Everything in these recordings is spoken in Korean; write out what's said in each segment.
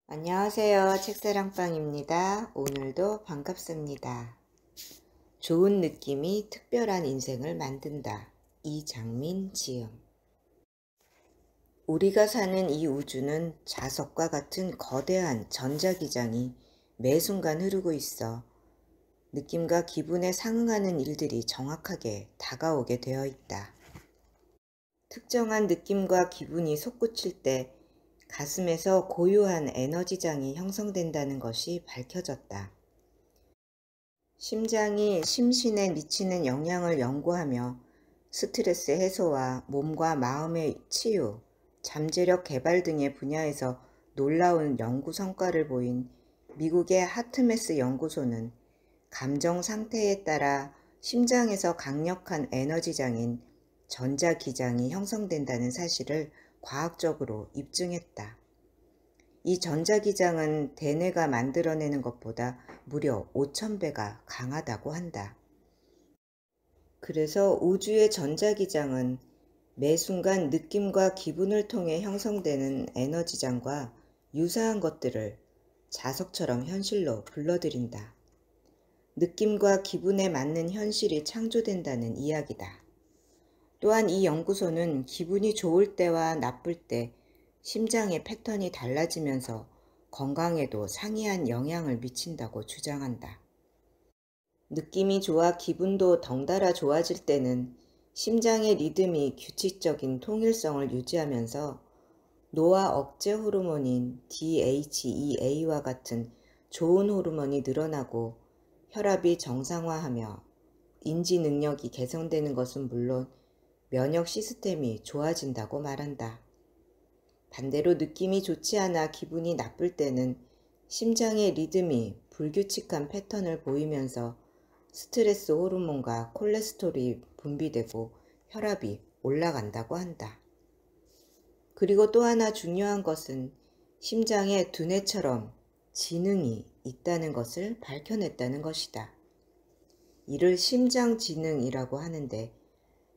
안녕하세요. 책사랑방입니다. 오늘도 반갑습니다. 좋은 느낌이 특별한 인생을 만든다. 이장민 지음. 우리가 사는 이 우주는 자석과 같은 거대한 전자기장이 매 순간 흐르고 있어 느낌과 기분에 상응하는 일들이 정확하게 다가오게 되어 있다. 특정한 느낌과 기분이 솟구칠 때 가슴에서 고요한 에너지장이 형성된다는 것이 밝혀졌다. 심장이 심신에 미치는 영향을 연구하며 스트레스 해소와 몸과 마음의 치유, 잠재력 개발 등의 분야에서 놀라운 연구 성과를 보인 미국의 하트메스 연구소는 감정 상태에 따라 심장에서 강력한 에너지장인 전자기장이 형성된다는 사실을 과학적으로 입증했다. 이 전자기장은 대뇌가 만들어내는 것보다 무려 5,000배가 강하다고 한다. 그래서 우주의 전자기장은 매 순간 느낌과 기분을 통해 형성되는 에너지장과 유사한 것들을 자석처럼 현실로 불러들인다. 느낌과 기분에 맞는 현실이 창조된다는 이야기다. 또한 이 연구소는 기분이 좋을 때와 나쁠 때 심장의 패턴이 달라지면서 건강에도 상이한 영향을 미친다고 주장한다. 느낌이 좋아 기분도 덩달아 좋아질 때는 심장의 리듬이 규칙적인 통일성을 유지하면서 노화 억제 호르몬인 DHEA와 같은 좋은 호르몬이 늘어나고 혈압이 정상화하며 인지 능력이 개선되는 것은 물론 면역 시스템이 좋아진다고 말한다. 반대로 느낌이 좋지 않아 기분이 나쁠 때는 심장의 리듬이 불규칙한 패턴을 보이면서 스트레스 호르몬과 콜레스테롤이 분비되고 혈압이 올라간다고 한다. 그리고 또 하나 중요한 것은 심장에 두뇌처럼 지능이 있다는 것을 밝혀냈다는 것이다. 이를 심장지능이라고 하는데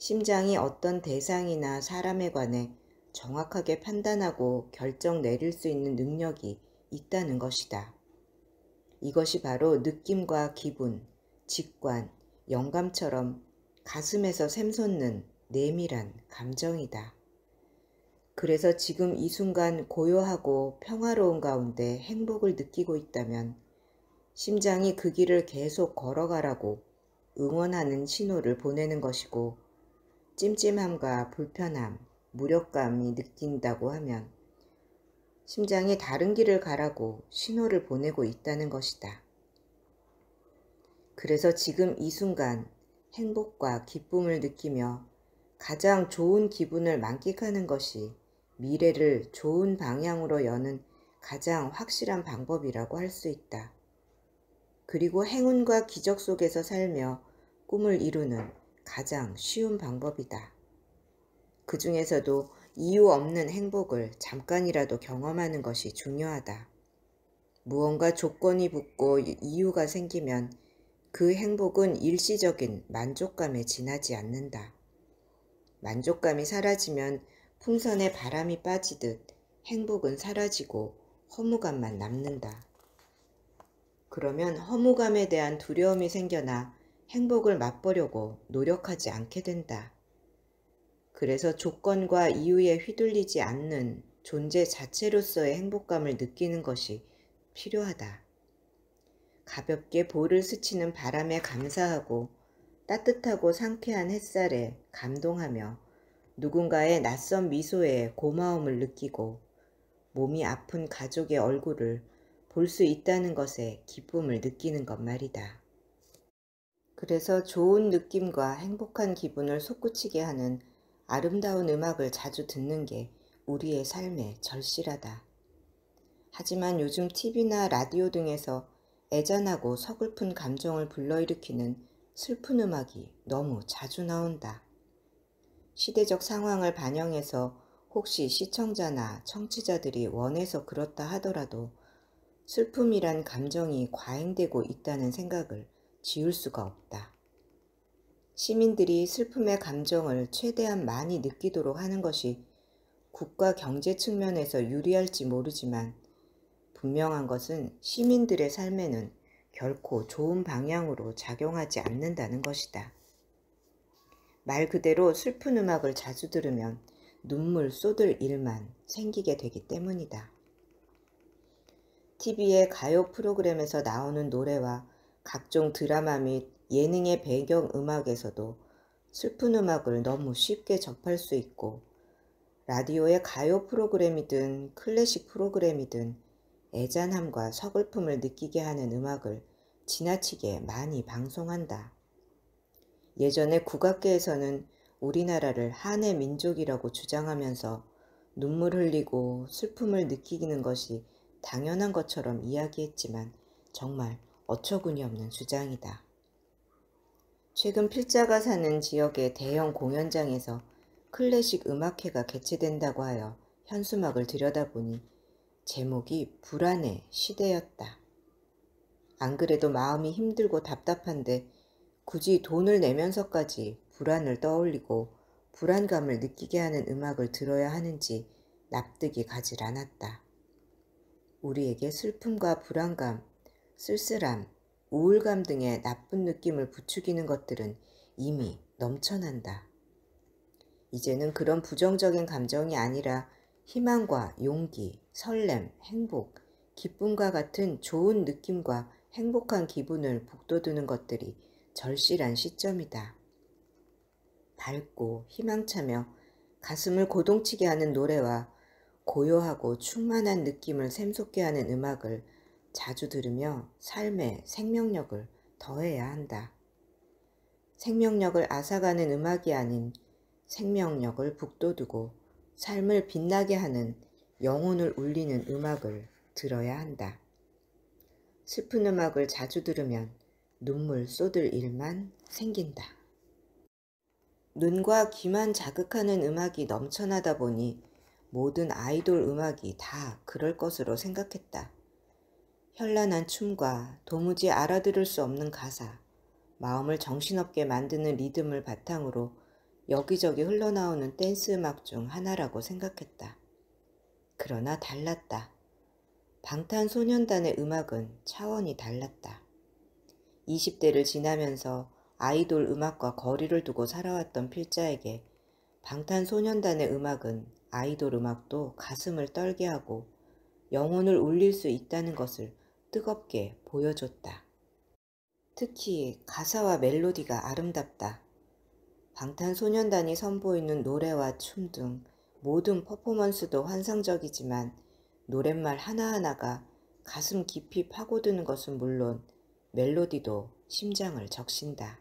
심장이 어떤 대상이나 사람에 관해 정확하게 판단하고 결정 내릴 수 있는 능력이 있다는 것이다. 이것이 바로 느낌과 기분, 직관, 영감처럼 가슴에서 샘솟는 내밀한 감정이다. 그래서 지금 이 순간 고요하고 평화로운 가운데 행복을 느끼고 있다면 심장이 그 길을 계속 걸어가라고 응원하는 신호를 보내는 것이고, 찜찜함과 불편함, 무력감이 느낀다고 하면 심장이 다른 길을 가라고 신호를 보내고 있다는 것이다. 그래서 지금 이 순간 행복과 기쁨을 느끼며 가장 좋은 기분을 만끽하는 것이 미래를 좋은 방향으로 여는 가장 확실한 방법이라고 할 수 있다. 그리고 행운과 기적 속에서 살며 꿈을 이루는 가장 쉬운 방법이다. 그 중에서도 이유 없는 행복을 잠깐이라도 경험하는 것이 중요하다. 무언가 조건이 붙고 이유가 생기면 그 행복은 일시적인 만족감에 지나지 않는다. 만족감이 사라지면 풍선에 바람이 빠지듯 행복은 사라지고 허무감만 남는다. 그러면 허무감에 대한 두려움이 생겨나 행복을 맛보려고 노력하지 않게 된다. 그래서 조건과 이유에 휘둘리지 않는 존재 자체로서의 행복감을 느끼는 것이 필요하다. 가볍게 볼을 스치는 바람에 감사하고 따뜻하고 상쾌한 햇살에 감동하며 누군가의 낯선 미소에 고마움을 느끼고 몸이 아픈 가족의 얼굴을 볼 수 있다는 것에 기쁨을 느끼는 것 말이다. 그래서 좋은 느낌과 행복한 기분을 솟구치게 하는 아름다운 음악을 자주 듣는 게 우리의 삶에 절실하다. 하지만 요즘 TV나 라디오 등에서 애잔하고 서글픈 감정을 불러일으키는 슬픈 음악이 너무 자주 나온다. 시대적 상황을 반영해서 혹시 시청자나 청취자들이 원해서 그렇다 하더라도 슬픔이란 감정이 과잉되고 있다는 생각을 지울 수가 없다. 시민들이 슬픔의 감정을 최대한 많이 느끼도록 하는 것이 국가 경제 측면에서 유리할지 모르지만 분명한 것은 시민들의 삶에는 결코 좋은 방향으로 작용하지 않는다는 것이다. 말 그대로 슬픈 음악을 자주 들으면 눈물 쏟을 일만 생기게 되기 때문이다. TV의 가요 프로그램에서 나오는 노래와 각종 드라마 및 예능의 배경 음악에서도 슬픈 음악을 너무 쉽게 접할 수 있고, 라디오의 가요 프로그램이든 클래식 프로그램이든 애잔함과 서글픔을 느끼게 하는 음악을 지나치게 많이 방송한다. 예전에 국악계에서는 우리나라를 한의 민족이라고 주장하면서 눈물 흘리고 슬픔을 느끼는 것이 당연한 것처럼 이야기했지만 정말 어처구니 없는 주장이다. 최근 필자가 사는 지역의 대형 공연장에서 클래식 음악회가 개최된다고 하여 현수막을 들여다보니 제목이 불안의 시대였다. 안 그래도 마음이 힘들고 답답한데 굳이 돈을 내면서까지 불안을 떠올리고 불안감을 느끼게 하는 음악을 들어야 하는지 납득이 가질 않았다. 우리에게 슬픔과 불안감, 쓸쓸함, 우울감 등의 나쁜 느낌을 부추기는 것들은 이미 넘쳐난다. 이제는 그런 부정적인 감정이 아니라 희망과 용기, 설렘, 행복, 기쁨과 같은 좋은 느낌과 행복한 기분을 북돋우는 것들이 절실한 시점이다. 밝고 희망차며 가슴을 고동치게 하는 노래와 고요하고 충만한 느낌을 샘솟게 하는 음악을 자주 들으며 삶의 생명력을 더해야 한다. 생명력을 앗아가는 음악이 아닌 생명력을 북돋우고 삶을 빛나게 하는 영혼을 울리는 음악을 들어야 한다. 슬픈 음악을 자주 들으면 눈물 쏟을 일만 생긴다. 눈과 귀만 자극하는 음악이 넘쳐나다 보니 모든 아이돌 음악이 다 그럴 것으로 생각했다. 현란한 춤과 도무지 알아들을 수 없는 가사, 마음을 정신없게 만드는 리듬을 바탕으로 여기저기 흘러나오는 댄스 음악 중 하나라고 생각했다. 그러나 달랐다. 방탄소년단의 음악은 차원이 달랐다. 20대를 지나면서 아이돌 음악과 거리를 두고 살아왔던 필자에게 방탄소년단의 음악은 아이돌 음악도 가슴을 떨게 하고 영혼을 울릴 수 있다는 것을 뜨겁게 보여줬다. 특히 가사와 멜로디가 아름답다. 방탄소년단이 선보이는 노래와 춤 등 모든 퍼포먼스도 환상적이지만 노랫말 하나하나가 가슴 깊이 파고드는 것은 물론 멜로디도 심장을 적신다.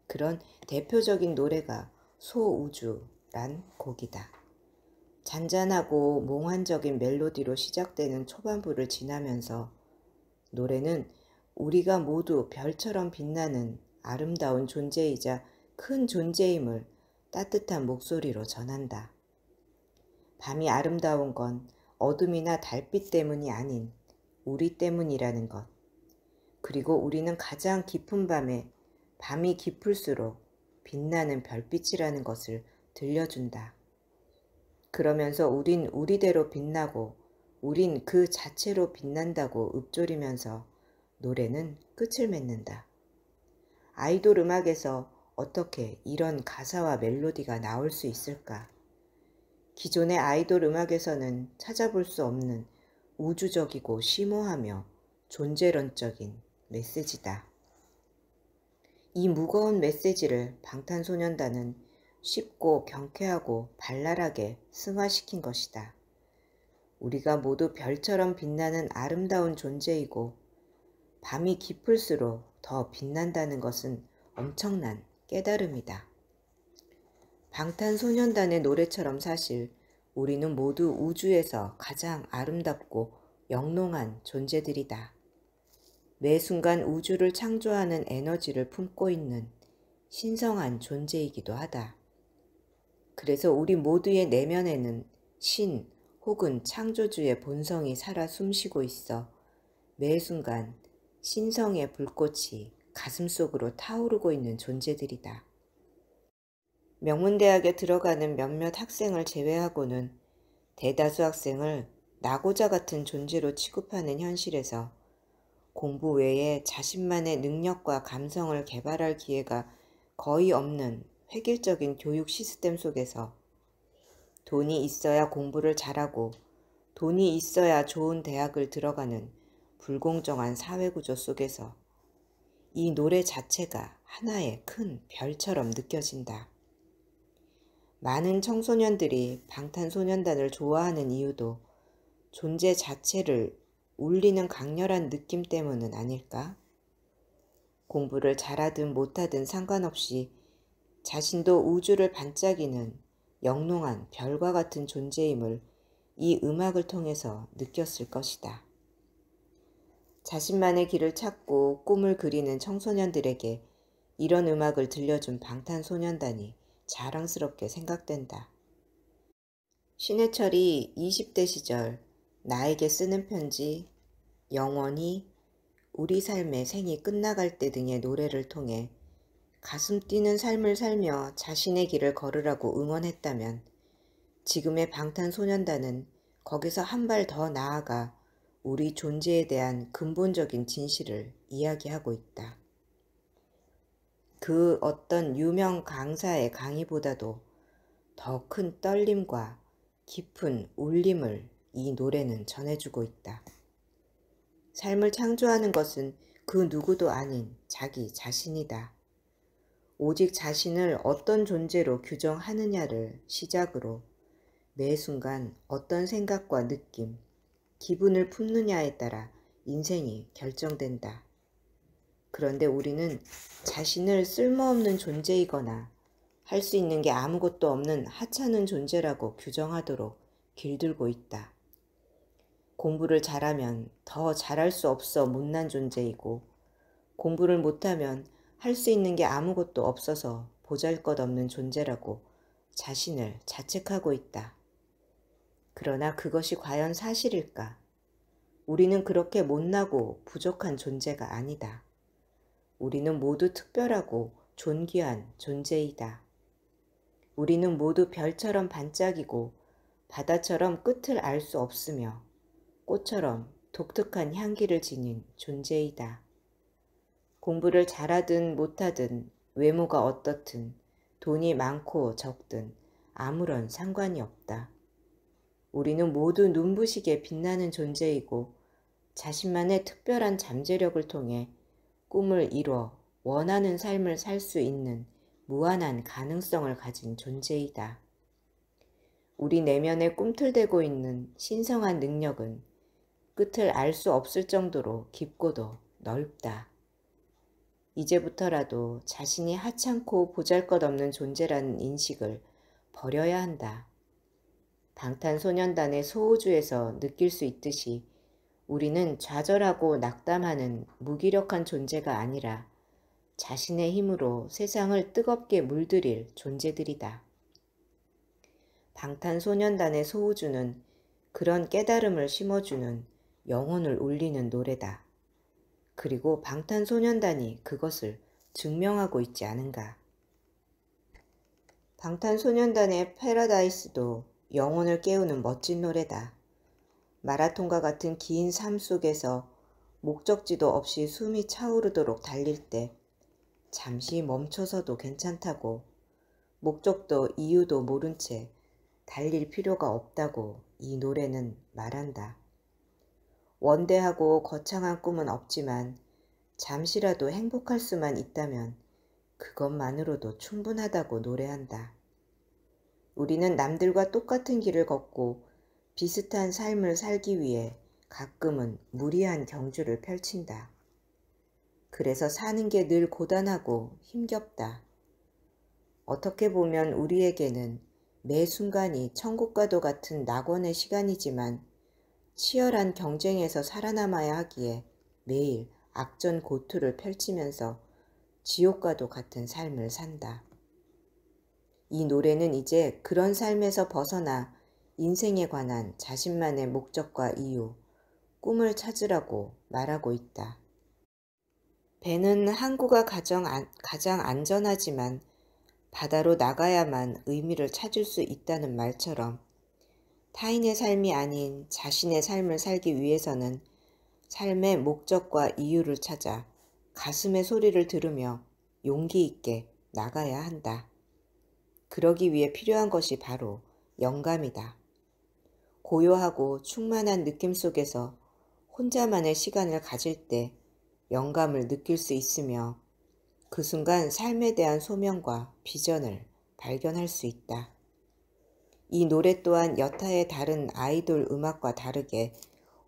그런 대표적인 노래가 소우주란 곡이다. 잔잔하고 몽환적인 멜로디로 시작되는 초반부를 지나면서 노래는 우리가 모두 별처럼 빛나는 아름다운 존재이자 큰 존재임을 따뜻한 목소리로 전한다. 밤이 아름다운 건 어둠이나 달빛 때문이 아닌 우리 때문이라는 것. 그리고 우리는 가장 깊은 밤에 밤이 깊을수록 빛나는 별빛이라는 것을 들려준다. 그러면서 우린 우리대로 빛나고 우린 그 자체로 빛난다고 읊조리면서 노래는 끝을 맺는다. 아이돌 음악에서 어떻게 이런 가사와 멜로디가 나올 수 있을까? 기존의 아이돌 음악에서는 찾아볼 수 없는 우주적이고 심오하며 존재론적인 메시지다. 이 무거운 메시지를 방탄소년단은 쉽고 경쾌하고 발랄하게 승화시킨 것이다. 우리가 모두 별처럼 빛나는 아름다운 존재이고 밤이 깊을수록 더 빛난다는 것은 엄청난 깨달음이다. 방탄소년단의 노래처럼 사실 우리는 모두 우주에서 가장 아름답고 영롱한 존재들이다. 매 순간 우주를 창조하는 에너지를 품고 있는 신성한 존재이기도 하다. 그래서 우리 모두의 내면에는 신 혹은 창조주의 본성이 살아 숨쉬고 있어 매 순간 신성의 불꽃이 가슴속으로 타오르고 있는 존재들이다. 명문대학에 들어가는 몇몇 학생을 제외하고는 대다수 학생을 나고자 같은 존재로 취급하는 현실에서 공부 외에 자신만의 능력과 감성을 개발할 기회가 거의 없는 획일적인 교육 시스템 속에서 돈이 있어야 공부를 잘하고 돈이 있어야 좋은 대학을 들어가는 불공정한 사회구조 속에서 이 노래 자체가 하나의 큰 별처럼 느껴진다. 많은 청소년들이 방탄소년단을 좋아하는 이유도 존재 자체를 울리는 강렬한 느낌 때문은 아닐까? 공부를 잘하든 못하든 상관없이 자신도 우주를 반짝이는 영롱한 별과 같은 존재임을 이 음악을 통해서 느꼈을 것이다. 자신만의 길을 찾고 꿈을 그리는 청소년들에게 이런 음악을 들려준 방탄소년단이 자랑스럽게 생각된다. 신해철이 20대 시절 나에게 쓰는 편지, 영원히, 우리 삶의 생이 끝나갈 때 등의 노래를 통해 가슴 뛰는 삶을 살며 자신의 길을 걸으라고 응원했다면 지금의 방탄소년단은 거기서 한 발 더 나아가 우리 존재에 대한 근본적인 진실을 이야기하고 있다. 그 어떤 유명 강사의 강의보다도 더 큰 떨림과 깊은 울림을 이 노래는 전해주고 있다. 삶을 창조하는 것은 그 누구도 아닌 자기 자신이다. 오직 자신을 어떤 존재로 규정하느냐를 시작으로 매 순간 어떤 생각과 느낌, 기분을 품느냐에 따라 인생이 결정된다. 그런데 우리는 자신을 쓸모없는 존재이거나 할 수 있는 게 아무것도 없는 하찮은 존재라고 규정하도록 길들고 있다. 공부를 잘하면 더 잘할 수 없어 못난 존재이고 공부를 못하면 할 수 있는 게 아무것도 없어서 보잘것없는 존재라고 자신을 자책하고 있다. 그러나 그것이 과연 사실일까? 우리는 그렇게 못나고 부족한 존재가 아니다. 우리는 모두 특별하고 존귀한 존재이다. 우리는 모두 별처럼 반짝이고 바다처럼 끝을 알 수 없으며 꽃처럼 독특한 향기를 지닌 존재이다. 공부를 잘하든 못하든 외모가 어떻든 돈이 많고 적든 아무런 상관이 없다. 우리는 모두 눈부시게 빛나는 존재이고 자신만의 특별한 잠재력을 통해 꿈을 이뤄 원하는 삶을 살 수 있는 무한한 가능성을 가진 존재이다. 우리 내면에 꿈틀대고 있는 신성한 능력은 끝을 알 수 없을 정도로 깊고도 넓다. 이제부터라도 자신이 하찮고 보잘것없는 존재라는 인식을 버려야 한다. 방탄소년단의 소우주에서 느낄 수 있듯이 우리는 좌절하고 낙담하는 무기력한 존재가 아니라 자신의 힘으로 세상을 뜨겁게 물들일 존재들이다. 방탄소년단의 소우주는 그런 깨달음을 심어주는 영혼을 울리는 노래다. 그리고 방탄소년단이 그것을 증명하고 있지 않은가. 방탄소년단의 패러다이스도 영혼을 깨우는 멋진 노래다. 마라톤과 같은 긴 삶 속에서 목적지도 없이 숨이 차오르도록 달릴 때 잠시 멈춰서도 괜찮다고, 목적도 이유도 모른 채 달릴 필요가 없다고 이 노래는 말한다. 원대하고 거창한 꿈은 없지만 잠시라도 행복할 수만 있다면 그것만으로도 충분하다고 노래한다. 우리는 남들과 똑같은 길을 걷고 비슷한 삶을 살기 위해 가끔은 무리한 경주를 펼친다. 그래서 사는 게 늘 고단하고 힘겹다. 어떻게 보면 우리에게는 매 순간이 천국과도 같은 낙원의 시간이지만 치열한 경쟁에서 살아남아야 하기에 매일 악전고투를 펼치면서 지옥과도 같은 삶을 산다. 이 노래는 이제 그런 삶에서 벗어나 인생에 관한 자신만의 목적과 이유, 꿈을 찾으라고 말하고 있다. 배는 항구가 가장 안전하지만 바다로 나가야만 의미를 찾을 수 있다는 말처럼 타인의 삶이 아닌 자신의 삶을 살기 위해서는 삶의 목적과 이유를 찾아 가슴의 소리를 들으며 용기 있게 나가야 한다. 그러기 위해 필요한 것이 바로 영감이다. 고요하고 충만한 느낌 속에서 혼자만의 시간을 가질 때 영감을 느낄 수 있으며 그 순간 삶에 대한 소명과 비전을 발견할 수 있다. 이 노래 또한 여타의 다른 아이돌 음악과 다르게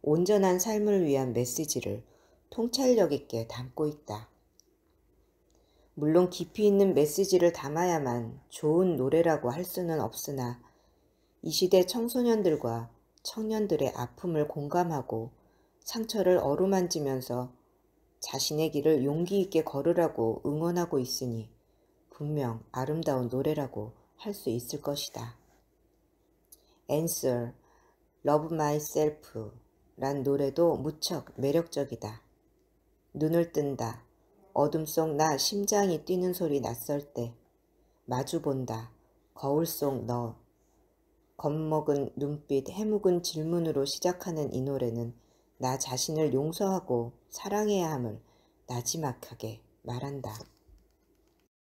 온전한 삶을 위한 메시지를 통찰력 있게 담고 있다. 물론 깊이 있는 메시지를 담아야만 좋은 노래라고 할 수는 없으나 이 시대 청소년들과 청년들의 아픔을 공감하고 상처를 어루만지면서 자신의 길을 용기 있게 걸으라고 응원하고 있으니 분명 아름다운 노래라고 할 수 있을 것이다. Answer, Love Myself 란 노래도 무척 매력적이다. 눈을 뜬다. 어둠 속 나 심장이 뛰는 소리 낯설 때 마주본다. 거울 속 너 겁먹은 눈빛 해묵은 질문으로 시작하는 이 노래는 나 자신을 용서하고 사랑해야 함을 나지막하게 말한다.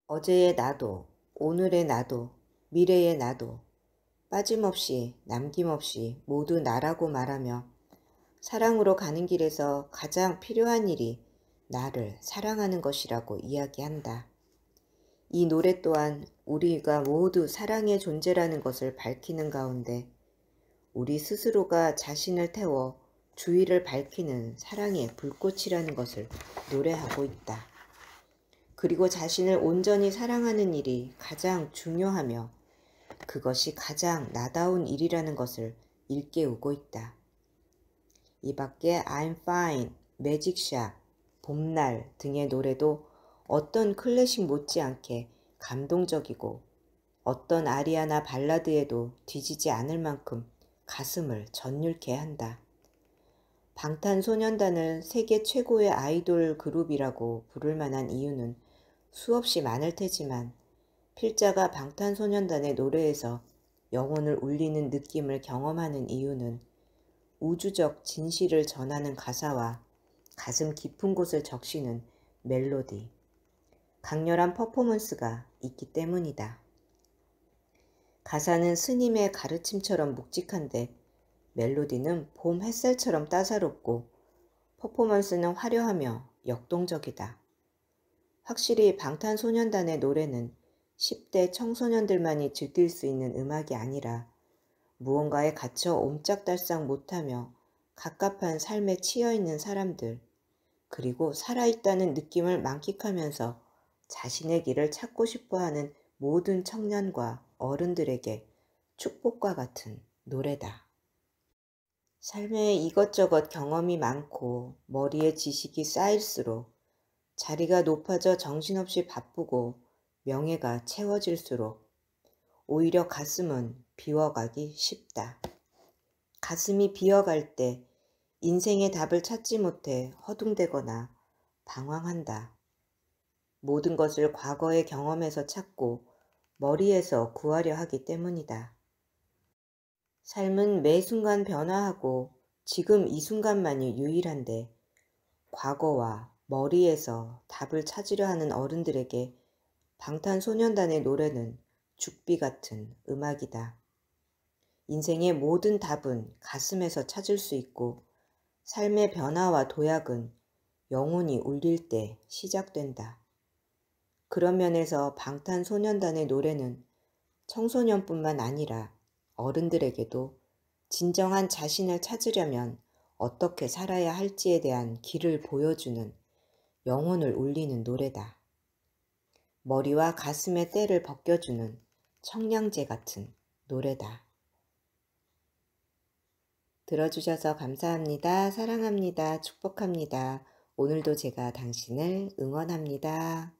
어제의 나도, 오늘의 나도, 미래의 나도 빠짐없이 남김없이 모두 나라고 말하며 사랑으로 가는 길에서 가장 필요한 일이 나를 사랑하는 것이라고 이야기한다. 이 노래 또한 우리가 모두 사랑의 존재라는 것을 밝히는 가운데 우리 스스로가 자신을 태워 주위를 밝히는 사랑의 불꽃이라는 것을 노래하고 있다. 그리고 자신을 온전히 사랑하는 일이 가장 중요하며 그것이 가장 나다운 일이라는 것을 일깨우고 있다. 이 밖에 I'm Fine, 매직샷, 봄날 등의 노래도 어떤 클래식 못지않게 감동적이고 어떤 아리아나 발라드에도 뒤지지 않을 만큼 가슴을 전율케 한다. 방탄소년단을 세계 최고의 아이돌 그룹이라고 부를 만한 이유는 수없이 많을 테지만 필자가 방탄소년단의 노래에서 영혼을 울리는 느낌을 경험하는 이유는 우주적 진실을 전하는 가사와 가슴 깊은 곳을 적시는 멜로디, 강렬한 퍼포먼스가 있기 때문이다. 가사는 스님의 가르침처럼 묵직한데 멜로디는 봄 햇살처럼 따사롭고 퍼포먼스는 화려하며 역동적이다. 확실히 방탄소년단의 노래는 10대 청소년들만이 즐길 수 있는 음악이 아니라 무언가에 갇혀 옴짝달싹 못하며 갑갑한 삶에 치여있는 사람들, 그리고 살아있다는 느낌을 만끽하면서 자신의 길을 찾고 싶어하는 모든 청년과 어른들에게 축복과 같은 노래다. 삶에 이것저것 경험이 많고 머리에 지식이 쌓일수록 자리가 높아져 정신없이 바쁘고 명예가 채워질수록 오히려 가슴은 비워가기 쉽다. 가슴이 비어갈 때 인생의 답을 찾지 못해 허둥대거나 방황한다. 모든 것을 과거의 경험에서 찾고 머리에서 구하려 하기 때문이다. 삶은 매 순간 변화하고 지금 이 순간만이 유일한데 과거와 머리에서 답을 찾으려 하는 어른들에게 방탄소년단의 노래는 죽비 같은 음악이다. 인생의 모든 답은 가슴에서 찾을 수 있고 삶의 변화와 도약은 영혼이 울릴 때 시작된다. 그런 면에서 방탄소년단의 노래는 청소년뿐만 아니라 어른들에게도 진정한 자신을 찾으려면 어떻게 살아야 할지에 대한 길을 보여주는 영혼을 울리는 노래다. 머리와 가슴의 때를 벗겨주는 청량제 같은 노래다. 들어주셔서 감사합니다. 사랑합니다. 축복합니다. 오늘도 제가 당신을 응원합니다.